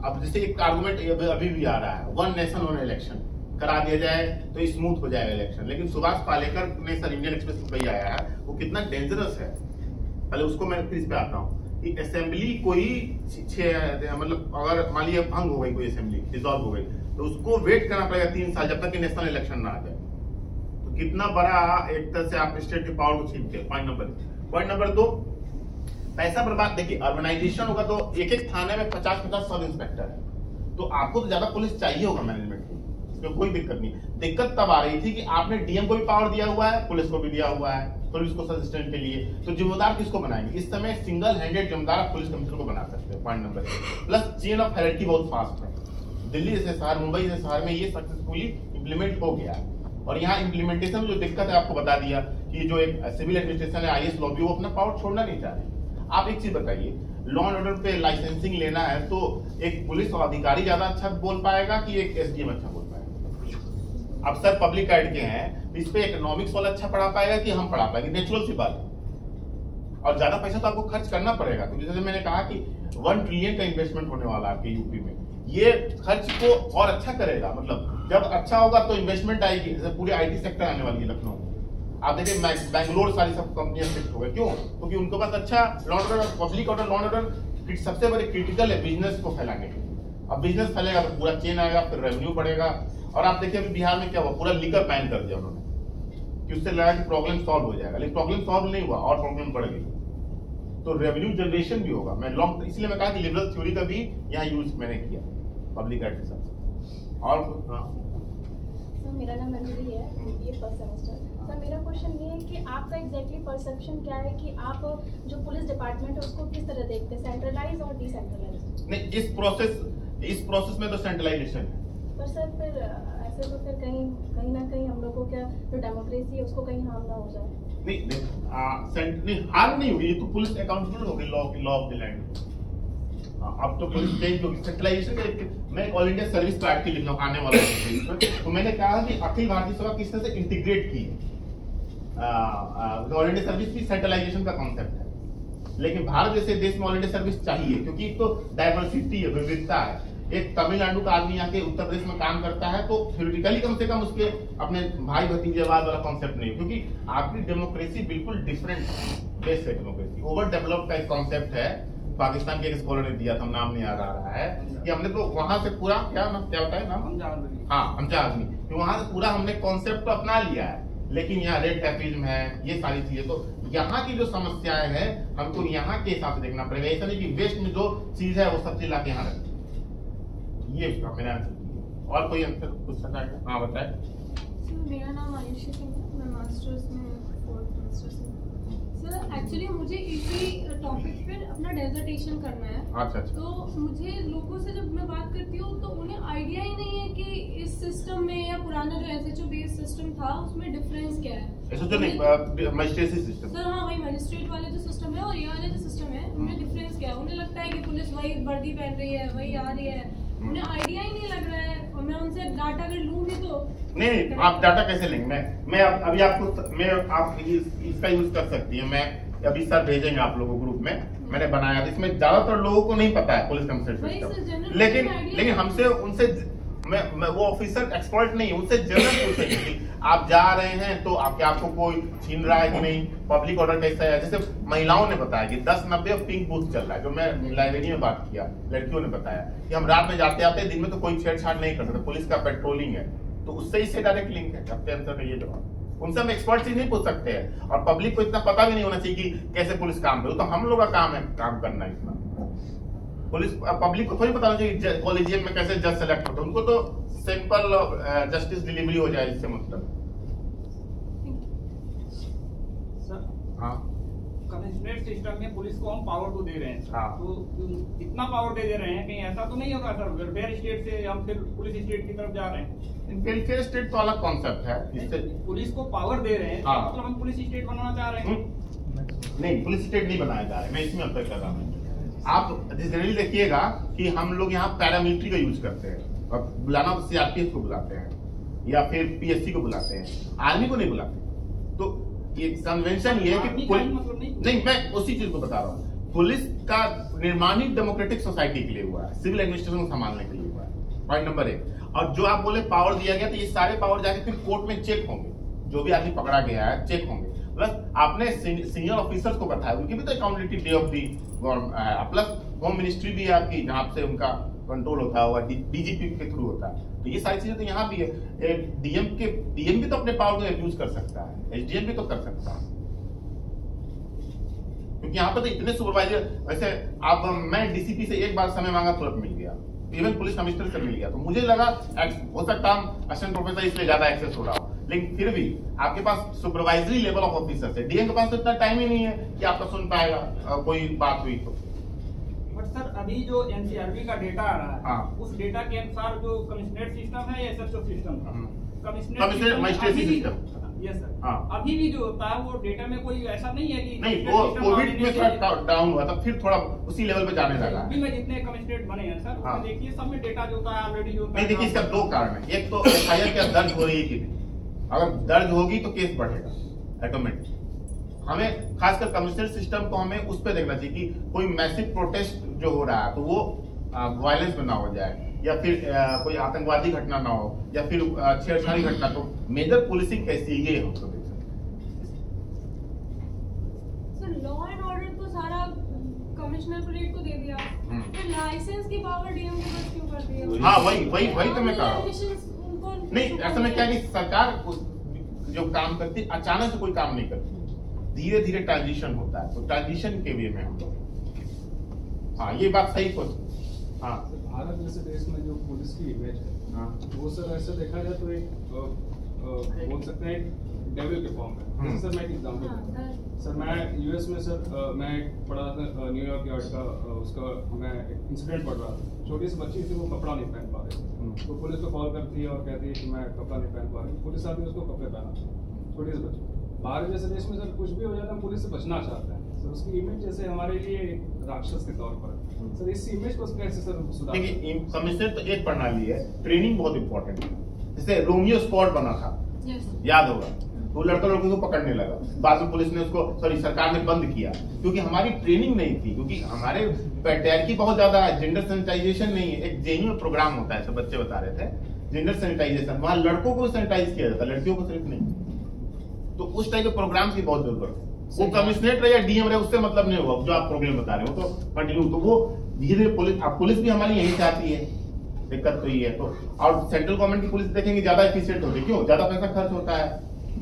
अब जैसे एक आर्गुमेंट अभी भी आ रहा है, 1 नेशन 1 इलेक्शन करा दिया जाए तो स्मूथ हो जाएगा इलेक्शन, लेकिन सुभाष पालेकर ने सर इंडियन एक्सप्रेस में कही आया है वो कितना डेंजरस है। पहले उसको मैं फिर इस पे आता हूँ कि असेंबली कोई मतलब अगर मान लीजिए भंग हो गई कोई असेंबली डिसॉल्व हो गई तो उसको वेट करना पड़ेगा 3 साल जब तक कि नेशनल इलेक्शन ना आ जाए। तो कितना बड़ा एक तरह से आप स्टेट के पावर को छीनते हैं। पॉइंट नंबर 2, पैसा बर्बाद। देखिए अर्बनाइजेशन होगा तो एक एक थाने में 50-50 सब इंस्पेक्टर है, तो आपको तो ज्यादा पुलिस चाहिए होगा मैनेजमेंट की, इसमें कोई दिक्कत नहीं। दिक्कत तब आ रही थी कि आपने डीएम को भी पावर दिया हुआ है, पुलिस को भी दिया हुआ है, पुलिस को असिस्टेंट के लिए, तो जिम्मेदार किसको बनाएंगे? इस समय सिंगल हैंडेड जिम्मेदार आप पुलिस कमिश्नर को बना सकते हैं। Point number 1 plus chain of hierarchy बहुत फास्ट है। दिल्ली जैसे शहर, मुंबई जैसे शहर में ये सक्सेसफुली इंप्लीमेंट हो गया है। और यहाँ इंप्लीमेंटेशन में जो दिक्कत है आपको बता दिया कि जो एक सिविल एडमिनिस्ट्रेशन है, आईएएस लॉबी, वो अपना पावर छोड़ना नहीं चाह रहे। आप एक चीज बताइए, लॉ एंड ऑर्डर पे लाइसेंसिंग लेना है तो एक पुलिस अधिकारी ज्यादा अच्छा बोल पाएगा कि एक एसडीएम अच्छा बोल पाएगा? अब सर पब्लिक एड के हैं, इस पे इकोनॉमिक्स वाला अच्छा पढ़ा पाएगा कि हम पढ़ा पाएंगे? नेचुरल सी बात है। और ज्यादा पैसा तो आपको खर्च करना पड़ेगा, क्योंकि जैसे मैंने कहा कि 1 ट्रिलियन का इन्वेस्टमेंट होने वाला है आपके यूपी में, ये खर्च को और अच्छा करेगा। मतलब जब अच्छा होगा तो इन्वेस्टमेंट आएगी, जैसे पूरी आईटी सेक्टर आने वाली है लखनऊ। आप देखिए बैंगलोर सारी सब कंपनियां शिफ्ट हो गई, क्यों? क्योंकि उनके पास अच्छा law order, public order, law order सबसे बड़े क्रिटिकल है बिजनेस को फैलाने के लिए। अब बिजनेस फैलेगा तो पूरा चेन आएगा, फिर रेवेन्यू बढ़ेगा। और आप देखिए अभी बिहार में क्या हुआ, पूरा लीकर बैन कर दिया उन्होंने कि उससे लगा कि प्रॉब्लम सॉल्व हो जाएगा, लेकिन प्रॉब्लम सॉल्व नहीं हुआ और प्रॉब्लम बढ़ गई। तो रेवेन्यू जनरेशन भी होगा। मैं लॉन्ग इसलिए मैं कहा कि लिबरल थ्योरी का भी यहाँ यूज मैंने किया पब्लिक एड के साथ। और सर मेरा नाम अंजलि है, बीए फर्स्ट सेमेस्टर। सर मेरा क्वेश्चन ये है कि आपका एग्जैक्टली परसेप्शन क्या है कि आप जो पुलिस डिपार्टमेंट है उसको किस तरह देखते हैं, सेंट्रलाइज और डिसेंट्रलाइज? नहीं, इस प्रोसेस में तो सेंट्रलाइजेशन है। पर सर फिर ऐसे तो फिर कहीं ना कहीं हम लोग को क्या जो डेमोक्रेसी है उसको कहीं हार्म ना हो जाए? नहीं हार्म नहीं हुई, तो पुलिस अकाउंटेबल होगी लॉ ऑफ द लैंड। अब तो पुलिस चेंज होगी। सेंट्रलाइजेशन मैं ऑल इंडिया सर्विस का आर्टिकल लिख रहा हूँ आने वाला तो मैंने कहा कि अखिल भारतीय सेवा किस तरह से इंटीग्रेट की है। ऑल इंडिया सर्विस भी सेंट्रलाइजेशन का कॉन्सेप्ट है, लेकिन भारत जैसे देश में ऑल इंडिया सर्विस चाहिए, क्योंकि एक तो डाइवर्सिटी है, विविधता है। एक तमिलनाडु का आदमी आके उत्तर प्रदेश में काम करता है तो थ्योरेटिकली कम से कम उसके अपने भाई भतीजेवाद वाला कॉन्सेप्ट नहीं, क्योंकि आपकी डेमोक्रेसी बिल्कुल डिफरेंट बेस है। डेमोक्रेसी ओवर डेवलप्ड का एक कॉन्सेप्ट है, पाकिस्तान के एक स्कॉलर ने दिया था, नाम नहीं याद आ रहा है, कि हमने तो वहां से पूरा क्या होता है नाम, हमजा आदमी, तो वहां से पूरा हमने कॉन्सेप्ट तो अपना लिया है। लेकिन यहाँ रेड टैपिज्म है, ये सारी चीजें, तो यहाँ की जो समस्याएं हैं हमको यहाँ के हिसाब से देखना पड़ेगा। ऐसा नहीं कि वेस्ट में जो चीज है वो सब चीज लाके यहाँ रखें। ये उसका मेरा आंसर। और कोई आंसर पूछ सकता है? हाँ बताए। मेरा नाम आयुषी सिंह है, मैं मास्टर्स में 4th सेमेस्टर से। सर एक्चुअली मुझे इसी टॉपिक पर अपना डेजर्टेशन करना है। अच्छा। तो मुझे लोगों से जब मैं बात करती हूँ तो उन्हें आइडिया ही नहीं है कि इस सिस्टम में या पुराना जो एसएचओ बेस्ड सिस्टम था उसमें डिफरेंस क्या है। एसएचओ नहीं, मजिस्ट्रेसी सिस्टम। सर हाँ, वही मजिस्ट्रेट वाले जो सिस्टम है और ये वाले जो सिस्टम है उनमें डिफरेंस क्या है? उन्हें लगता है कि पुलिस वही वर्दी पहन रही है, वही आ रही है, उन्हें आइडिया ही नहीं लग रहा है। और मैं उनसे डाटा अगर लूंगी तो नहीं, आप डाटा कैसे लेंगे? मैं अभी आपको आप इसका यूज कर सकती है। मैं अभी सर भेजेंगे आप लोगों को ग्रुप में, मैंने बनाया। इसमें ज्यादातर लोगों को नहीं पता है पुलिस कमिश्नर सिस्टम, लेकिन हमसे उनसे मैं वो ऑफिसर एक्सपर्ट नहीं, उनसे जनरल पूछेंगे कि आप जा रहे हैं तो आपको कोई छीन रहा है कि नहीं, पब्लिक ऑर्डर कैसा है। जैसे महिलाओं ने बताया कि 1090 पिंक बूथ चल रहा है, जो मैं लाइब्रेरी में बात किया, लड़कियों ने बताया कि हम रात में जाते आते, दिन में तो कोई छेड़छाड़ नहीं कर सकते, पुलिस का पेट्रोलिंग है। तो उससे इससे डायरेक्ट लिंक है। आपके आंसर का ये जवाब। उनसे हम एक्सपर्ट चीज नहीं पूछ सकते हैं, और पब्लिक को इतना पता भी नहीं होना चाहिए कि कैसे पुलिस काम करे। तो हम लोग का काम है काम करना इतना। पुलिस पब्लिक को थोड़ी पता होना चाहिए कॉलेजियम में कैसे जज सेलेक्ट होते हैं, उनको तो सिंपल जस्टिस डिलीवरी हो जाए, इससे मतलब। हाँ, कमिश्नरेट सिस्टम में पुलिस को हम पावर तो दे रहे हैं। हाँ। तो इतना पावर दे रहे हैं, कहीं ऐसा तो नहीं होगा सर वेलफेयर स्टेट से हम फिर पुलिस स्टेट की तरफ जा रहे हैं? वेलफेयर स्टेट तो अलग कॉन्सेप्ट है। इससे पुलिस को पावर दे रहे हैं, हाँ। मतलब हम पुलिस स्टेट बनाना चाह रहे हैं? नहीं, पुलिस स्टेट नहीं बनाया जा रहा है, मैं इसमें अंतर कर रहा हूँ। आप जनरली देखिएगा कि हम लोग यहाँ पैरामिलिट्री का यूज करते हैं, और बुलाना तो सीआरपीएफ को बुलाते हैं या फिर पीएससी को बुलाते हैं, आर्मी को नहीं बुलाते। तो ये कन्वेंशन ये है कि मतलब नहीं, मैं उसी चीज को बता रहा हूँ। पुलिस का निर्माण ही डेमोक्रेटिक सोसाइटी के लिए हुआ है, सिविल एडमिनिस्ट्रेशन को संभालने के लिए हुआ है। Point number 1। और जो आप बोले पावर दिया गया, तो ये सारे पावर जाके फिर कोर्ट में चेक होंगे, जो भी आदमी पकड़ा गया है चेक होंगे। प्लस आपने सीनियर ऑफिसर्स को बताया, उनकी भी तो accountability day of the government, plus home ministry भी है आपकी, जहां से उनका कंट्रोल होता है, और डीजीपी के थ्रू होता है। तो ये सारी चीजें तो यहाँ भी है। डीएम भी तो अपने पावर को यूज कर सकता है, एसडीएम भी तो कर सकता है, क्योंकि यहाँ पे तो इतने सुपरवाइजर, वैसे आप मैं डीसीपी से एक बार समय मांगा तुरंत मिल गया, इवन पुलिस कमिश्नर से मिल गया, तो मुझे लगा हो सकता है असिस्टेंट प्रोफेसर इसलिए ज्यादा एक्सेस हो रहा हो, लेकिन फिर भी आपके पास सुपरवाइजरी लेवल ऑफ ऑफिसर है, डीएम के पास तो इतना टाइम ही नहीं है कि आपका सुन पाएगा कोई बात हुई तो। बट सर अभी जो एनसीआरबी का डेटा आ रहा है, हाँ। उस डेटा के अनुसार जो कमिश्नरेट सिस्टम है या एसएचओ सिस्टम था, commissionerate magistracy system, yes sir, हाँ। अभी भी जो होता है वो डेटा में कोई ऐसा नहीं है कि नहीं, वो कोविड में थोड़ा डाउन हुआ था, फिर थोड़ा उसी लेवल पे जाने लगा। अभी में जितने कमिश्नरेट बने हैं सर, हाँ। देखिए सब में डेटा जो होता है ऑलरेडी जो होता नहीं, है। देखिए इसका 2 कारण है। एक तो एफआईआर क्या दर्ज हो रही है कि नहीं, अगर दर्ज होगी तो केस बढ़ेगा ऑटोमेटिक। हमें खासकर कमिश्नर सिस्टम को हमें उस पर देखना चाहिए कि कोई मैसिव प्रोटेस्ट जो हो रहा है तो वो वायलेंस में ना हो जाए, या फिर कोई आतंकवादी घटना ना हो, या फिर छेड़छाड़ी घटना, तो मेजर पुलिसिंग कैसी है ये हम तो देख सर लॉ एंड ऑर्डर तो सारा कमिश्नरेट को दे दिया, फिर लाइसेंस की पावर डीएम के पास क्यों कर दिया? हाँ, वही तो मैं कह रहा हूँ। नहीं, ऐसा में क्या कि सरकार जो काम करती अचानक से कोई काम नहीं करती, धीरे धीरे ट्रांजिशन होता है, तो ट्रांजिशन के वे में हम लोग, हाँ ये बात सही को, हाँ। भारत जैसे देश में जो पुलिस की इमेज है, हाँ, वो सर ऐसे देखा जाए तो एक बोल सकते हैं डेविल के फॉर्म में। सर मैं एक एग्जांपल, सर मैं यूएस में सर मैं पढ़ा था न्यूयॉर्क यार्ड का, उसका मैं एक इंसिडेंट पढ़ रहा था। छोटी सी बच्ची थी, वो कपड़ा नहीं पहन पा रही, तो पुलिस को कॉल करती है और कहती है कि मैं कपड़ा नहीं पहन पा रही, पुलिस आती है उसको कपड़े पहना, छोटी सी बच्ची। भारत जैसे देश में सर कुछ भी हो जाता है पुलिस से बचना चाहते हैं सर, उसकी इमेज जैसे हमारे लिए राक्षस के तौर पर सर, इस इमेज को कैसे सर सुधार? देखिए कमिश्नर तो एक प्रणाली है, ट्रेनिंग बहुत इंपॉर्टेंट है। जैसे रोमियो स्क्वाड बना था, याद होगा, तो लड़का लड़कों को पकड़ने लगा, बाद में पुलिस ने उसको सरकार ने बंद किया, क्योंकि हमारी ट्रेनिंग नहीं थी, क्योंकि हमारे पैट्रियार्की बहुत ज्यादा है, जेंडर सैनिटाइजेशन नहीं है। एक जेएनयू में प्रोग्राम होता है, सब बच्चे बता रहे थे, जेंडर सैनिटाइजेशन, वहां लड़कों को सैनिटाइज किया जाता है, लड़कियों को सिर्फ नहीं। तो उस टाइप के प्रोग्राम की बहुत जरूरत है। वो कमिश्नरेट रहे या डीएम रहे उससे मतलब नहीं होगा, जो आप प्रॉब्लम बता रहे हो तो कंटिन्यू, तो वो धीरे धीरे पुलिस भी हमारी यही चाहती है, दिक्कत तो ये है। तो और सेंट्रल गवर्नमेंट की पुलिस देखेंगे ज्यादा एफिशिएंट होती है, क्यों? ज्यादा पैसा खर्च होता है।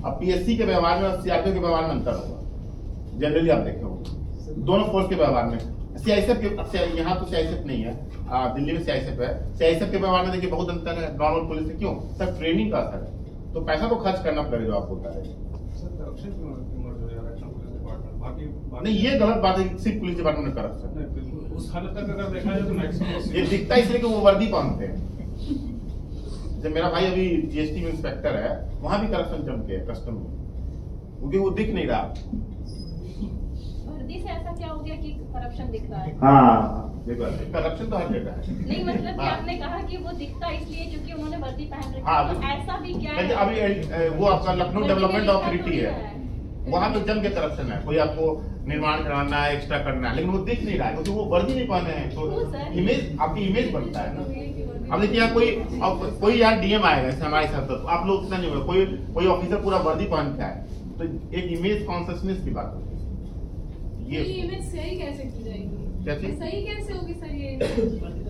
अब पीएससी के व्यवहार में और सीआरपीएफ के व्यवहार में अंतर होगा, जनरली आप देखे होंगे दोनों फोर्स के व्यवहार में। सीआईएसएफ के यहाँ तो सीआईएसएफ नहीं है, दिल्ली में सीआईएसएफ है, सीआईएसएफ के व्यवहार में देखिए बहुत अंतर है नॉर्मल पुलिस से। क्यों? सर ट्रेनिंग का असर है, तो पैसा तो खर्च करना पड़ेगा, जो आप बोलता है। नहीं, ये गलत बात है, सिर्फ पुलिस डिपार्टमेंट में करप्शन उस हद तक अगर देखा जाए तो मैक्सिमम ये दिखता है इसलिए कि वो वर्दी पहनते हैं। जब मेरा भाई अभी जीएसटी में इंस्पेक्टर है, वहां भी करप्शन जमते हैं कस्टम में, क्योंकि वो दिख नहीं रहा। वर्दी से ऐसा क्या हो गया कि करप्शन दिख रहा है? हाँ, देखो करप्शन तो हर जगह है। नहीं मतलब कि आपने कहा कि वो दिखता इसलिए क्योंकि उन्होंने वर्दी पहन रखी है, हाँ, तो ऐसा भी क्या है? अभी वो आपका लखनऊ डेवलपमेंट अथॉरिटी है, वहां तो जम के करप्शन है, कोई आपको निर्माण कराना है, एक्स्ट्रा करना है, लेकिन वो दिख नहीं रहा है क्योंकि वो वर्दी नहीं पहने हैं, तो इमेज आपकी इमेज बनता है ना। अब देखिए कोई यार डीएम आएगा जैसे हमारे साथ, तो आप लोग उतना नहीं होगा, कोई ऑफिसर पूरा वर्दी पहन के आए, तो एक इमेज कॉन्शियसनेस की बात होती है। ये इमेज सही कैसे की जाएगी? कैसे सही कैसे होगी सर? ये वर्दी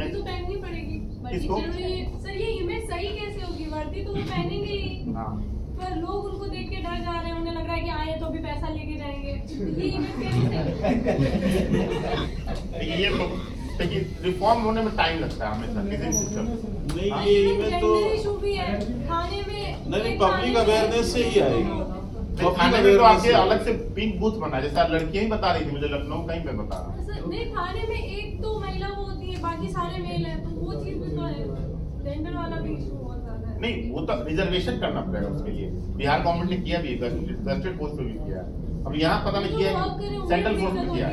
तो पहननी पड़ेगी सर, ये इमेज सही कैसे होगी? वर्दी तो वो पहनेंगे ही, पर लोग उनको देख के डर जा रहे हैं, उन्हें लग रहा है कि आए तो भी पैसा लेके जाएंगे, ये इमेज कैसे? ये देखिए रिफॉर्म होने में टाइम लगता है हमेशा किसी सिस्टम में। नहीं, ये इमेज तो इशू भी है खाने में, नहीं पब्लिक अवेयरनेस से ही आएगी। खाने में तो आपके अलग से पिंक बूथ बना, जैसा लड़कियां ही बता रही थी मुझे, लखनऊ कहीं पे बता रहा हूँ। नहीं, खाने में एक तो महिला वो होती है, बाकी सारे मेल है, तो वो चीज भी तो है, जेंडर वाला भी इशू बहुत ज्यादा है। नहीं, वो तो रिजर्वेशन करना पड़ेगा उसके लिए, बिहार गवर्नमेंट ने किया भी, गस्टेड पोस्ट पे भी किया, अब यहाँ पता नहीं किया, सेंट्रल पोस्ट में किया।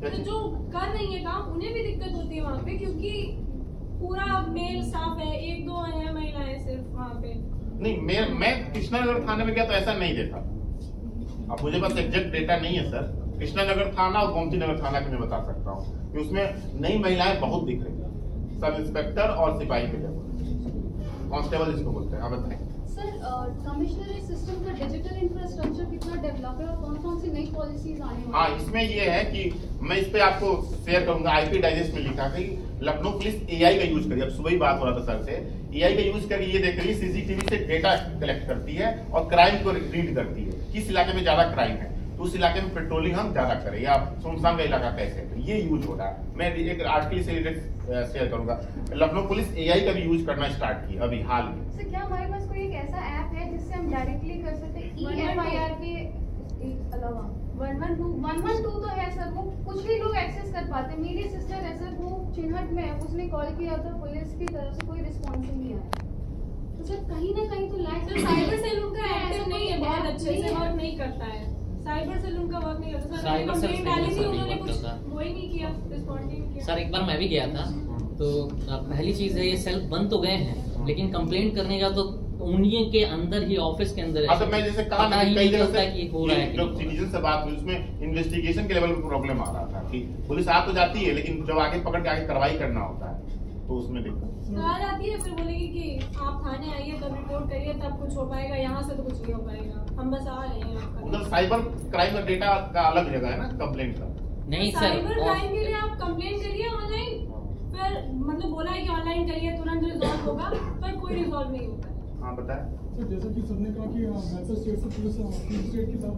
तो जो कर रही है काम उन्हें भी दिक्कत होती है वहाँ पे, क्योंकि पूरा मेल स्टाफ है, एक दो है महिलाएं सिर्फ वहाँ पे। नहीं, मैं कृष्णानगर थाने में गया तो ऐसा नहीं देखा। अब मुझे पास एग्जैक्ट डेटा नहीं है सर, कृष्णानगर थाना और गोमती नगर थाना की मैं बता सकता हूँ कि उसमें नई महिलाएं बहुत दिख रही है, सब इंस्पेक्टर और सिपाही के लेवल, कांस्टेबल इसको बोलते हैं। आप बताएं सर, कमिश्नरी सिस्टम का डिजिटल इंफ्रास्ट्रक्चर कितना डेवलप है और कौन-कौन सी नई पॉलिसीज आने वाली? हाँ, इसमें ये है कि मैं इस पे आपको शेयर करूंगा। आईपी डाइजेस्ट में लिखा है कि लखनऊ पुलिस एआई का यूज करी, अब सुबह ही बात हो रहा था सर से, एआई का यूज करके ये देख रही है, सीसीटीवी से डेटा कलेक्ट करती है और क्राइम को रीड करती है, किस इलाके में ज्यादा क्राइम है तो उस इलाके में पेट्रोलिंग हम ज्यादा करें, या सुनसान का इलाका कैसे है, ये यूज हो रहा है। मैं एक आर्टिकल से शेयर करूंगा। लखनऊ पुलिस एआई का भी यूज करना स्टार्ट की अभी हाल में। सर, क्या हमारे पास कोई एक ऐसा ऐप है जिससे हम डायरेक्टली कर सकते हैं EFIR के अलावा? 112 तो है सर, वो कुछ ही लोग एक्सेस कर पाते हैं। मेरी सिस्टर है सर, वो चिन्हट में है, उसने कॉल किया था, पुलिस की तरफ से कोई रिस्पॉन्स नहीं आया। तो सर कहीं ना कहीं तो लैक सर साइबर सेल उनका एक्टिव नहीं है, बहुत अच्छे से वर्क नहीं करता है। साइबर सेल उनका वर्क नहीं करता। सर साइबर सेल कंप्लेंट डाली थी, उन्होंने वर्क कुछ करता। वो ही नहीं किया, रिस्पॉन्ड नहीं किया। सर एक बार मैं भी गया था, तो पहली चीज है ये सेल बंद तो गए हैं, लेकिन कंप्लेंट करने का तो उन्हीं के अंदर ही ऑफिस के अंदर तो मैं जैसे कहा पता ही कई नहीं जगह चलता से कि हो रहा है कि जो नहीं हो रहा। सिटीजन से बात हुई उसमें इन्वेस्टिगेशन के लेवल पे प्रॉब्लम आ रहा था कि पुलिस आ तो जाती है लेकिन जब आगे पकड़ के आगे कार्रवाई करना होता है तो उसमें दिक्कत आ जाती है, फिर बोलेगी कि आप थाने आइए तब रिपोर्ट करिए तब कुछ हो पाएगा, यहाँ से तो कुछ नहीं हो पाएगा, हम बस आ रहे हैं आपका। उधर साइबर क्राइम का डेटा का अलग जगह है ना कंप्लेंट का। नहीं सर, साइबर क्राइम के लिए आप कंप्लेंट करिए ऑनलाइन, फिर मतलब बोला है कि ऑनलाइन करिए तुरंत रिजॉल्व होगा, पर कोई रिजॉल्व नहीं होता है। हाँ बताएं सर, जैसा कि सबने कहा कि बेहतर स्टेट से पुलिस स्टेट की तरफ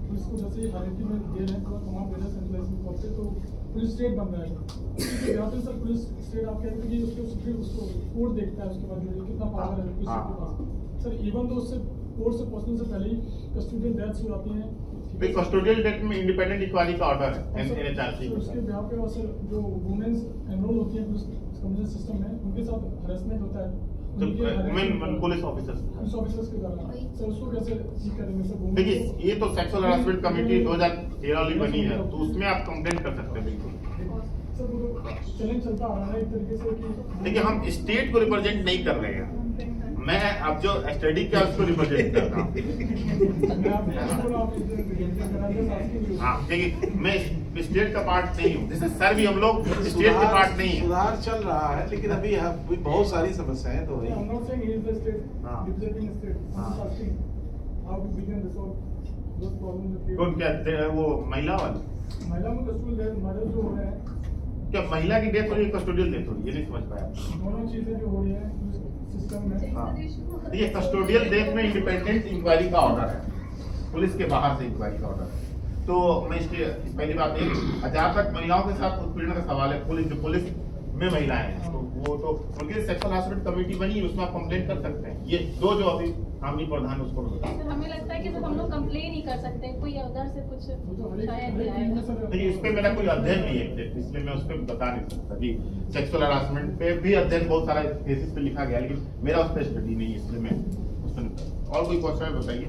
पुलिस को जैसे हायरार्की में दे रहे हैं, पूरा कमांड दे रहे हैं सेंट्रलाइजेशन पद से, तो पुलिस स्टेट बन रहा है। यहाँ पे सर पुलिस स्टेट आप कहते हैं कि उसको कोर्ट देखता है, उसके बाद जो कितना पावर है पुलिस के पास। सर इवन तो उससे कोर्ट से पहुंचने से पहले ही कस्टोडियल डेथ्स हो जाती हैं। कस्टोडियल डेथ में इंडिपेंडेंट इंक्वायरी का ऑर्डर है NHRC। उसके ब्याह पे सर जो वुमेन्स एनरोल होती है पुलिस कमिश्नर सिस्टम में, उनके साथ हरेसमेंट होता है वुमेन पुलिस ऑफिसर्स के द्वारा, सर उसको कैसे ठीक करेंगे सर? देखिए ये तो सेक्सुअल हरासमेंट कमेटी 2013 वाली बनी है, तो उसमें आप कंप्लेंट कर सकते हैं बिल्कुल। सर वो चैलेंज चलता आ रहा है एक तरीके से कि देखिए हम स्टेट को रिप्रेजेंट नहीं कर रहे हैं, मैं अब जो स्टडी का उसको रिप्रेजेंट कर रहा हूँ। हाँ देखिए मैं स्टेट का पार्ट नहीं हूँ, जैसे सर भी हम लोग स्टेट के पार्ट नहीं है। सुधार चल रहा है लेकिन अभी बहुत सारी समस्याएं तो है। कौन क्या वो महिला वाली महिला में कस्टोडियल जो हो रहे हैं, क्या महिला की डेथ हो रही है कस्टोडियल डेथ हो रही है, ये नहीं समझ पाया। दोनों चीजें जो हो रही है सिस्टम में। हाँ देखिए कस्टोडियल डेथ में इंडिपेंडेंट इंक्वायरी का ऑर्डर है, पुलिस के बाहर से इंक्वायरी का ऑर्डर है। तो मैं इसकी पहली बात ये, जहाँ तक महिलाओं के साथ उत्पीड़न का सवाल है, पुलिस में महिलाएं हैं तो वो तो उनके लिए सेक्सुअल हरासमेंट कमेटी बनी है, उसमें आप कंप्लेंट कर सकते हैं। ये दो जो अभी हामी प्रधान उसको सर हमें लगता है कि जब हम लोग कंप्लेन ही कर सकते हैं, कोई उधर से कुछ शायद नहीं आएगा। देखिए इस पे मेरा कोई अध्ययन नहीं है, इसलिए मैं उस पर बता नहीं सकता जी। सेक्सुअल हरासमेंट पे भी अध्ययन बहुत सारा थीसिस पे लिखा गया, लेकिन मेरा उस पर स्टडी नहीं है, इसलिए मैं उस पर नहीं। और कोई क्वेश्चन है बताइए।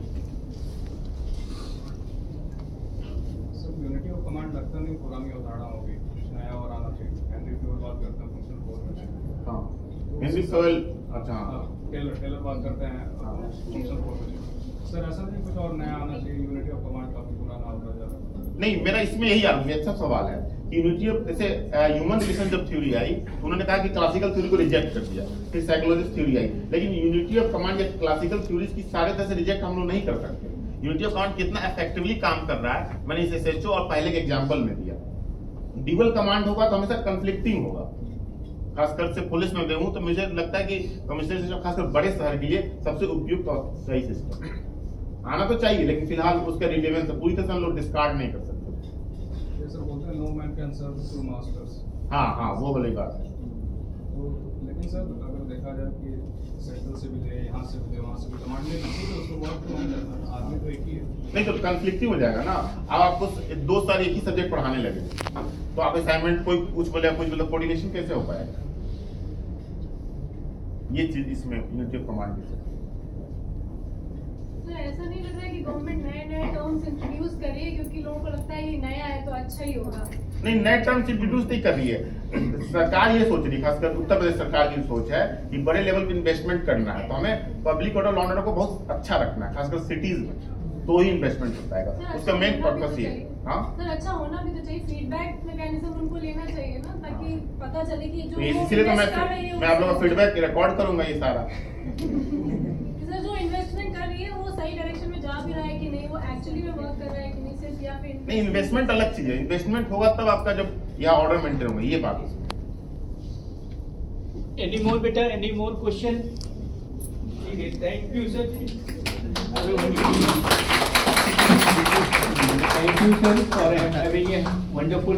यूनिटी ऑफ कमांड लगता नहीं पुरानी अवधारणा होगी, कुछ नया और आना चाहिए। हेनरी फ्यूल बात करते हैं फंक्शन फोर्स में। हाँ हेनरी फ्यूल, अच्छा टेलर बात करते हैं फंक्शन फोर्स में। सर ऐसा नहीं कुछ और नया आना चाहिए, यूनिटी ऑफ कमांड काफी पुराना होता जा रहा है। नहीं मेरा इसमें यही अच्छा सवाल है कि यूनिटी ऑफ, जैसे ह्यूमन रिलेशन जब थ्योरी आई तो उन्होंने कहा कि क्लासिकल थ्योरी को रिजेक्ट कर दिया, फिर साइकोलॉजिस्ट थ्योरी आई, लेकिन यूनिटी ऑफ कमांड या क्लासिकल थ्योरीज की सारे तरह से रिजेक्ट हम लोग नहीं कर सकते। यूनिटी ऑफ कमांड कितना इफेक्टिवली काम कर रहा है मैंने इसे SHO और पहले के एग्जांपल में दिया। ड्यूअल कमांड होगा तो हमेशा कंफ्लिक्टिंग होगा, खासकर से पुलिस में हूं तो मुझे लगता है कि कमिश्नर सिस्टम खासकर बड़े शहर के लिए सबसे उपयुक्त और सही सिस्टम आना तो चाहिए, लेकिन फिलहाल उसका रिलेवेंस पूरी तरह से हम लोग डिस्कार्ड नहीं कर सकते। सर बोलते हैं no man can serve to masters. हाँ वो वाली बात है। तो लेकिन सर अगर देखा जाए कि सेंट्रल से भी दे, यहाँ से भी दे, वहाँ से भी कमांड नहीं होती तो उसको वर्क तो नहीं करता, आदमी तो एक ही है। नहीं तो कंफ्लिक्टिव हो जाएगा ना। अब आपको 2 साल एक ही सब्जेक्ट पढ़ाने लगे तो आप असाइनमेंट कोई कुछ बोले कुछ बोले, कोऑर्डिनेशन कैसे हो पाएगा? ये चीज इसमें यूनिटी ऑफ कमांड की। तो ऐसा नहीं लग रहा है कि गवर्नमेंट नए टर्म्स इंट्रोड्यूस कर रही है क्योंकि लोगों को लगता है ये नया है तो अच्छा ही होगा? नहीं नए टर्म्स इंट्रोड्यूस नहीं कर रही है सरकार, ये सोच रही है, खासकर उत्तर प्रदेश सरकार की सोच है कि बड़े लेवल पे इन्वेस्टमेंट करना है, तो हमें public order law and order को बहुत अच्छा रखना है, खासकर सिटीज में। तो ही इन्वेस्टमेंट होता है। उसका मेन पर्पस ये है। हाँ सर, अच्छा होना भी तो चाहिए, फीडबैक मैकेनिज्म उनको लेना चाहिए ना, ताकि पता चले कि जो इसीलिए तो मैं आप लोगों का फीडबैक रिकॉर्ड करूंगा ये सारा। सर, जो इन्वेस्टमेंट कर रही है वो सही डायरेक्शन में जा भी रहा है कि नहीं, वो एक्चुअली में वर्क कर रहा है कि नहीं, सिर्फ या फिर नहीं, इन्वेस्टमेंट अलग चीज है। इन्वेस्टमेंट होगा तब आपका जब यहाँ ऑर्डर मेंटेन होगा, ये बात। Any more better? Any more question? Okay, thank you, sir. Thank you, sir, for having a wonderful